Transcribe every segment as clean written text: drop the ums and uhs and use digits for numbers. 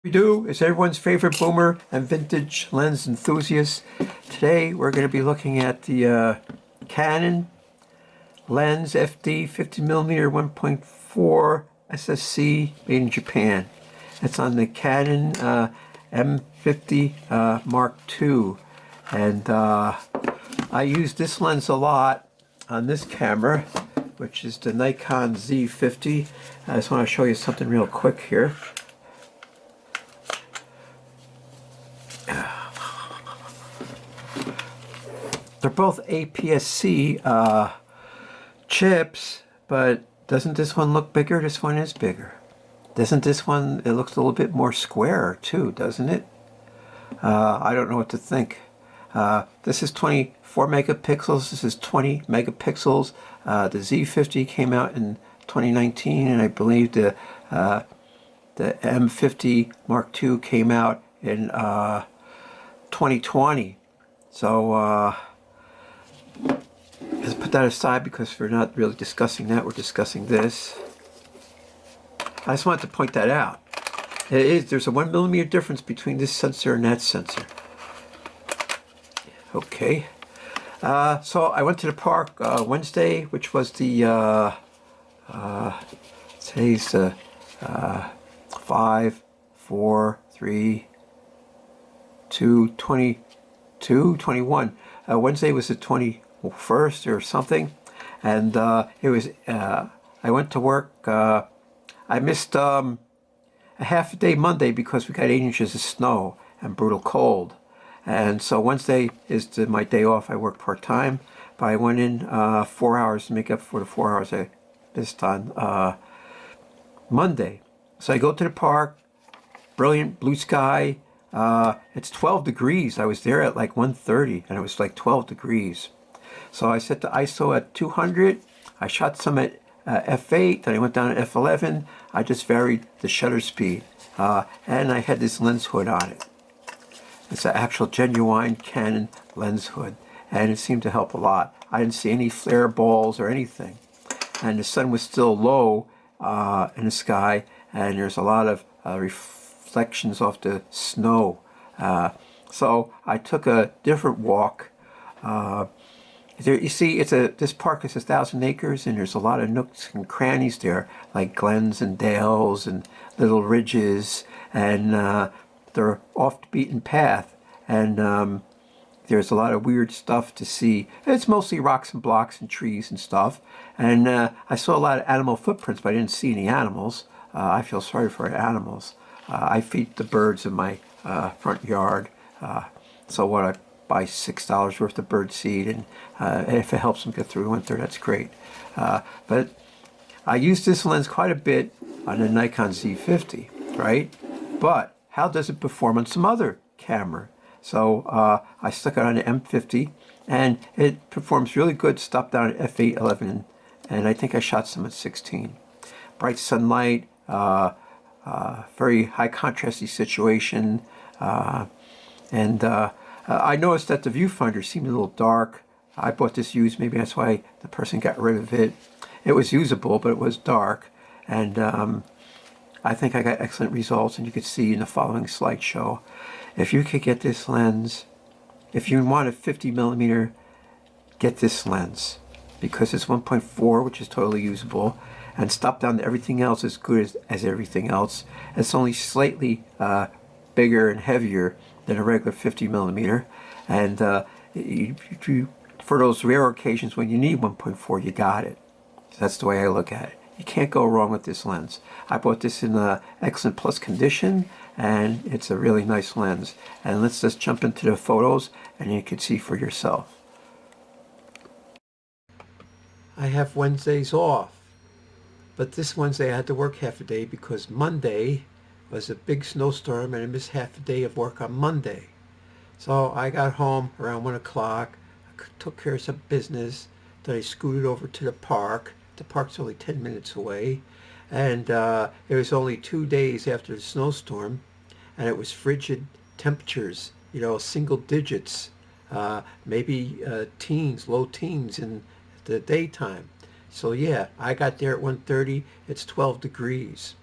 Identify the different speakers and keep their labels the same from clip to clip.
Speaker 1: We do is everyone's favorite boomer and vintage lens enthusiast. Today we're going to be looking at the Canon lens FD 50mm 1.4 SSC made in Japan. It's on the Canon M50 Mark II, and I use this lens a lot on this camera, which is the Nikon Z50. I just want to show you something real quick here. They're both APS-C chips, but doesn't this one look bigger? This one is bigger. Doesn't this one, it looks a little bit more square too, doesn't it? I don't know what to think. This is 24 megapixels. This is 20 megapixels. The Z50 came out in 2019, and I believe the M50 Mark II came out in 2020. So let's put that aside because we're not really discussing that. We're discussing this. I just wanted to point that out. There's a 1mm difference between this sensor and that sensor. Okay. So I went to the park Wednesday, which was the today's 5, 4, 3, 2, 22, 21. Wednesday was the 21st or something, and it was. I went to work. I missed a half a day Monday because we got 8 inches of snow and brutal cold, and so Wednesday is my day off. I work part time, but I went in 4 hours to make up for the 4 hours I missed on Monday. So I go to the park. Brilliant blue sky. It's 12 degrees. I was there at like 1:30 and it was like 12 degrees. So I set the ISO at 200. I shot some at f8, then I went down to f11. I just varied the shutter speed. And I had this lens hood on it. It's an actual genuine Canon lens hood, and it seemed to help a lot. I didn't see any flare balls or anything. And the sun was still low in the sky, and there's a lot of reflections off the snow. So I took a different walk. There, you see, this park is 1,000 acres, and there's a lot of nooks and crannies there, like glens and dales and little ridges, and they're off the beaten path. And there's a lot of weird stuff to see. It's mostly rocks and blocks and trees and stuff. And I saw a lot of animal footprints, but I didn't see any animals. I feel sorry for animals. I feed the birds in my front yard. So what, I buy $6 worth of bird seed, and if it helps them get through winter, that's great. But I use this lens quite a bit on the Nikon Z50, right? But how does it perform on some other camera? So I stuck it on the M50, and it performs really good. Stopped down at f8, 11, and I think I shot some at 16. Bright sunlight, very high contrasty situation, and I noticed that the viewfinder seemed a little dark. I bought this used, maybe that's why the person got rid of it. It was usable, but it was dark, and I think I got excellent results, and you could see in the following slideshow. If you could get this lens, if you want a 50mm, get this lens, because it's 1.4, which is totally usable, and stop down to everything else as good as everything else. It's only slightly bigger and heavier than a regular 50mm, and for those rare occasions when you need 1.4, you got it. So that's the way I look at it. You can't go wrong with this lens. I bought this in excellent plus condition, and it's a really nice lens. And let's just jump into the photos, and you can see for yourself. I have Wednesdays off, but this Wednesday I had to work half a day because Monday was a big snowstorm, and I missed half a day of work on Monday. So I got home around 1 o'clock, took care of some business, then I scooted over to the park. The park's only 10 minutes away, and it was only 2 days after the snowstorm, and it was frigid temperatures, single digits, maybe teens, low teens in the daytime. So yeah, I got there at 1:30. It's 12 degrees.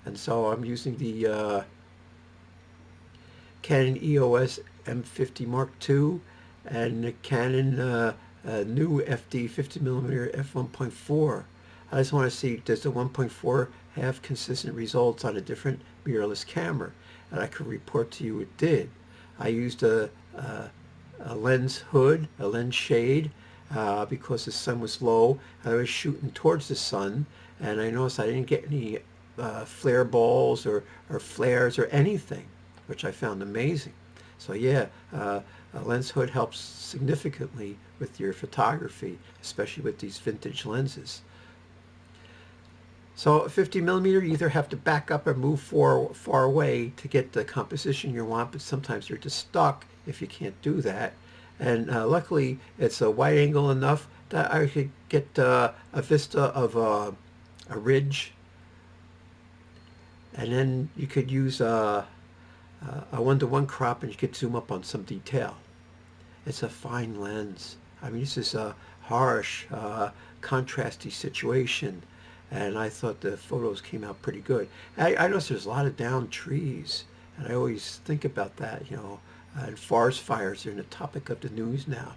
Speaker 1: And so I'm using the Canon EOS M50mII and the Canon new FD 50mm f1.4. I just want to see, does the 1.4 have consistent results on a different mirrorless camera? And I could report to you it did. I used a lens hood, a lens shade, because the sun was low. I was shooting towards the sun, and I noticed I didn't get any flare balls or flares or anything, which I found amazing. So yeah, a lens hood helps significantly with your photography, especially with these vintage lenses. So a 50mm, you either have to back up or move far away to get the composition you want, but sometimes you're just stuck if you can't do that. And luckily, it's a wide angle enough that I could get a vista of a ridge, and then you could use a one-to-one crop and you could zoom up on some detail. It's a fine lens. I mean, this is a harsh, contrasty situation, and I thought the photos came out pretty good. I noticed there's a lot of downed trees, and I always think about that, you know, and forest fires are the topic of the news now.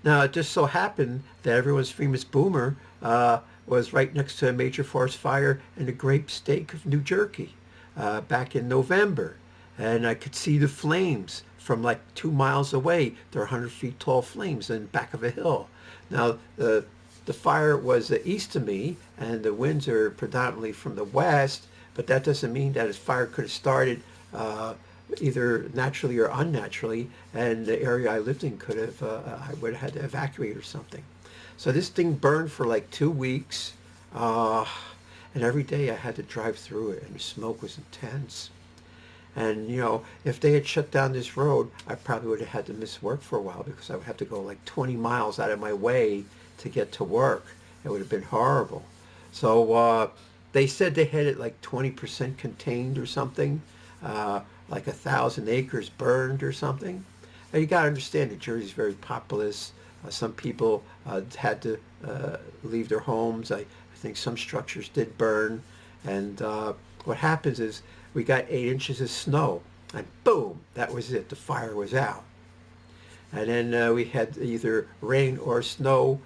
Speaker 1: Now, it just so happened that everyone's famous boomer was right next to a major forest fire in the Grape State of New Jersey back in November. And I could see the flames from like 2 miles away. They're 100 feet tall flames in the back of a hill. Now, the fire was east of me, and the winds are predominantly from the west, but that doesn't mean that a fire could have started either naturally or unnaturally, and the area I lived in could have, I would have had to evacuate or something. So this thing burned for like 2 weeks, and every day I had to drive through it, and the smoke was intense. And, you know, if they had shut down this road, I probably would have had to miss work for a while because I would have to go like 20 miles out of my way to get to work. It would have been horrible. So they said they had it like 20% contained or something, like 1,000 acres burned or something. Now, you got to understand that Jersey's very populous. Some people had to leave their homes. I think some structures did burn. And what happens is we got 8 inches of snow, and boom, that was it. The fire was out. And then we had either rain or snow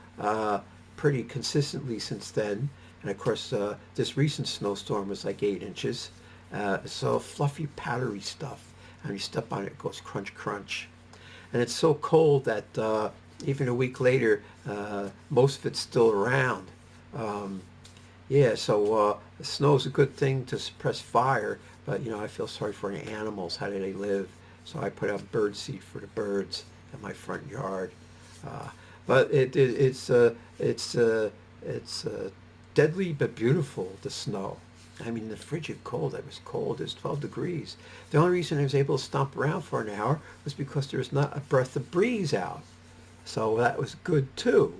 Speaker 1: pretty consistently since then. And of course, this recent snowstorm was like 8 inches. So fluffy, powdery stuff. And you step on it, it goes crunch, crunch. And it's so cold that even a week later, most of it's still around. Yeah, so snow is a good thing to suppress fire, but, you know, I feel sorry for the animals. How do they live? So I put out bird seed for the birds in my front yard. But it's deadly but beautiful, the snow. I mean, the frigid cold, it was cold, it was 12 degrees. The only reason I was able to stomp around for an hour was because there was not a breath of breeze out. So that was good too.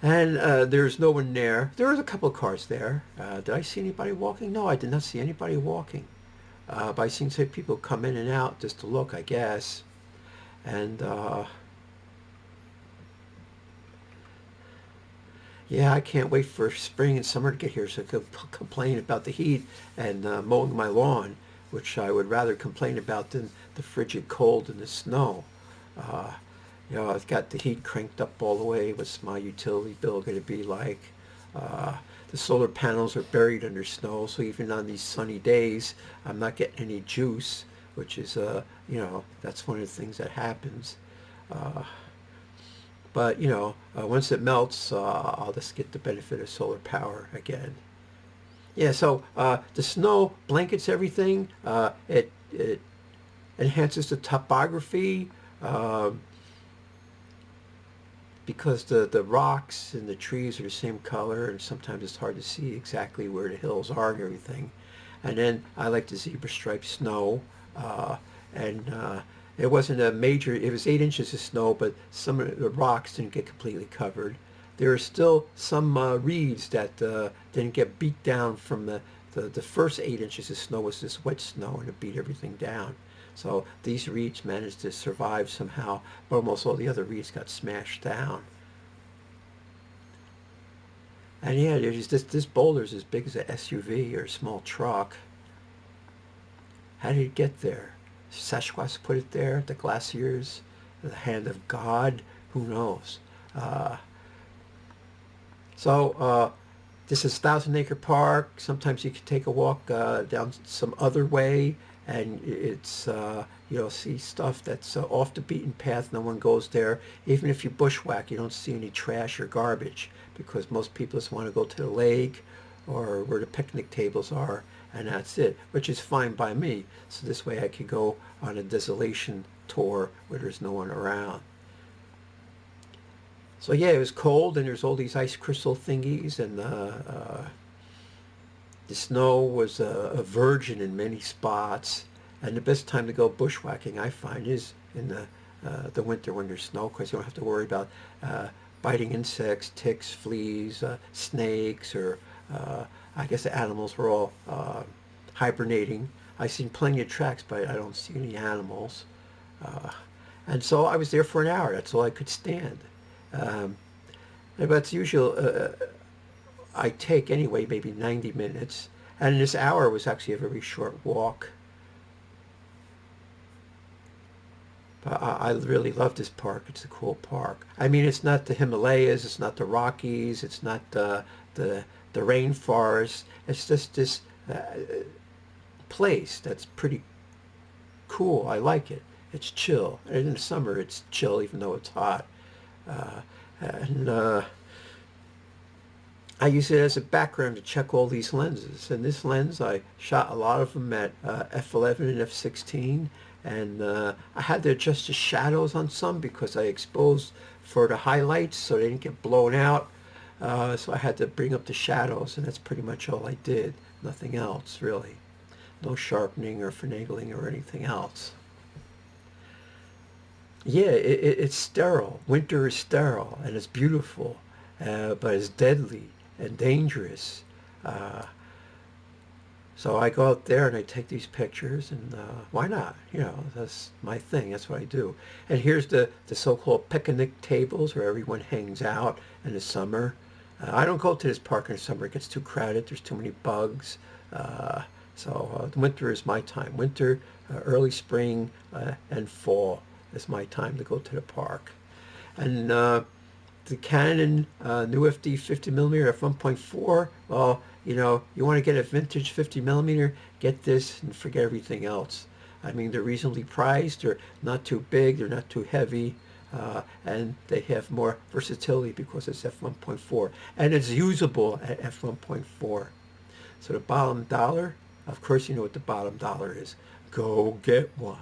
Speaker 1: And there's no one there. There was a couple of cars there. Did I see anybody walking? No, I did not see anybody walking. But I seen some people come in and out just to look, I guess. And yeah, I can't wait for spring and summer to get here so I could complain about the heat and mowing my lawn, which I would rather complain about than the frigid cold and the snow. You know, I've got the heat cranked up all the way. What's my utility bill going to be like? The solar panels are buried under snow, so even on these sunny days, I'm not getting any juice, which is, you know, that's one of the things that happens. But, you know, once it melts, I'll just get the benefit of solar power again. Yeah, so the snow blankets everything. It enhances the topography. Because the rocks and the trees are the same color, and sometimes it's hard to see exactly where the hills are and everything. And then I like the zebra striped snow, and it wasn't a major, it was 8 inches of snow, but some of the rocks didn't get completely covered. There are still some reeds that didn't get beat down from the first 8 inches of snow was this wet snow, and it beat everything down. So these reeds managed to survive somehow, but almost all the other reeds got smashed down. And yeah, there's this boulder's as big as an SUV or a small truck. How did it get there? Sasquatch put it there, the glaciers, the hand of God, who knows? Uh, so this is Thousand Acre Park. Sometimes you can take a walk down some other way, and it's you'll see stuff that's off the beaten path. No one goes there. Even if you bushwhack, you don't see any trash or garbage because most people just want to go to the lake or where the picnic tables are, and that's it, which is fine by me. So this way I could go on a desolation tour where there's no one around. So yeah, it was cold, and there's all these ice crystal thingies, and the snow was a virgin in many spots. And the best time to go bushwhacking, I find, is in the winter when there's snow, because you don't have to worry about biting insects, ticks, fleas, snakes, or I guess the animals were all hibernating. I've seen plenty of tracks, but I don't see any animals. Uh, and so I was there for an hour. That's all I could stand. Um, but it's usual. I take anyway, maybe 90 minutes. And this hour was actually a very short walk. But I really love this park. It's a cool park. I mean, it's not the Himalayas, it's not the Rockies, it's not the rainforest. It's just this place that's pretty cool. I like it. It's chill. And in the summer, it's chill, even though it's hot. Uh, and I use it as a background to check all these lenses. And this lens, I shot a lot of them at f11 and f16. And I had to adjust the shadows on some because I exposed for the highlights so they didn't get blown out. So I had to bring up the shadows, and that's pretty much all I did. Nothing else, really. No sharpening or finagling or anything else. Yeah, it's sterile. Winter is sterile, and it's beautiful, but it's deadly and dangerous. Uh, so I go out there and I take these pictures, and why not? You know, that's my thing. That's what I do. And here's the so-called picnic tables where everyone hangs out in the summer. I don't go to this park in the summer. It gets too crowded. There's too many bugs. So winter is my time. Winter, early spring, and fall is my time to go to the park. And the Canon new FD 50mm f1.4, well, you know, you want to get a vintage 50mm, get this and forget everything else. I mean, they're reasonably priced, they're not too big, they're not too heavy, and they have more versatility because it's f1.4, and it's usable at f1.4. So the bottom dollar, of course you know what the bottom dollar is. Go get one.